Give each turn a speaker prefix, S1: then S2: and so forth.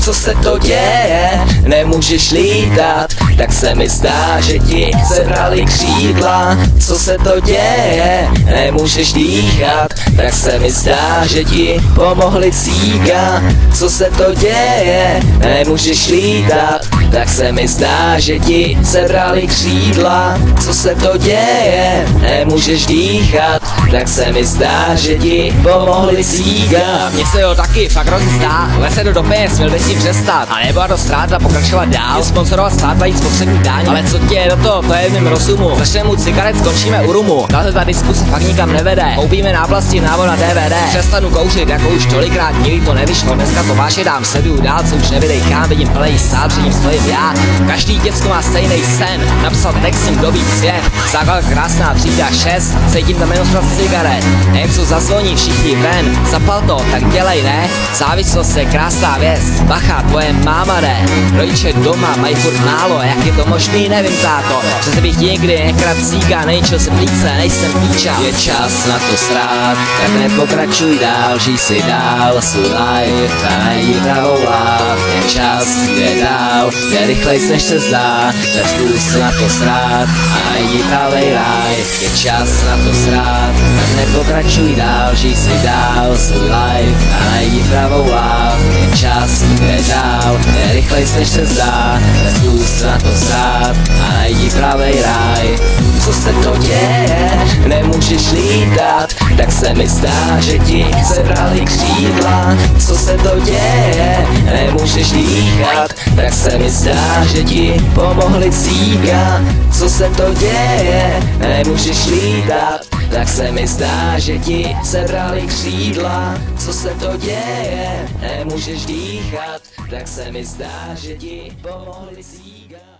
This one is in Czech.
S1: Co se to děje? Nemůžeš lítat, tak se mi zdá, že ti sebrali křídla. Co se to děje? Nemůžeš dýchat, tak se mi zdá, že ti pomohli cíga. Co se to děje? Nemůžeš lítat, tak se mi zdá, že ti sebrali křídla. Co se to děje? Nemůžeš dýchat, tak se mi zdá, že ti pomohli cíga.
S2: Mně se jo taky fakt rozdá, lese do peněz, měl by si přestat. A nebyla to ztráta pokračovat dál, sponsorovat stát jít spotřební daň. Ale co tě je do toho, to je v mým rozumu. Začneme u cigaret, skončíme u rumu. Tahle ta diskuse fakt nikam nevede. Koupíme náplasti návod na DVD. Přestanu kouřit, jako už tolikrát nikdy to nevyšlo. Dneska to váše dám, sleduju dál, co už nevidej kam. Vidím plný sál, před ním stojím já. Každý děcko má stejný sen, napsal text jim dobít svět. Základ krásná třída 6, cítím tam jenom cigaret. Nevím, co zazvoní, všichni ven. Zapal to, tak dělej, ne? Závislost je krásná věc. Bacha, tvoje máma jde. Rodiče doma mají furt málo, jak je to možný, nevím, táto. Přece bych nikdy nekradl cíga, nejčil jsem plíce, nejsem píča.
S1: Je čas na to srát, tak nepokračuj dál, žij si dál svůj life a najdi pravou láv. Je čas, jde dál, je rychlejš než se zdá, tak zkus na to srát a najdi pravej ráj. Je čas na to srát, tak nepokračuj dál, žij si dál svůj life a najdi pravou láv. Je čas, jde dál, je rychlejš než se zdá, tak zkus na to srát a najdi pravej ráj. Co se to děje? Nemůžeš lítat, tak se mi zdá, že ti sebrali křídla. Co se to děje? Nemůžeš dýchat, tak se mi zdá, že ti pomohli cíga. Co se to děje? Nemůžeš lítat, tak se mi zdá, že ti sebrali křídla. Co se to děje? Nemůžeš dýchat, tak se mi zdá, že ti pomohli cíga.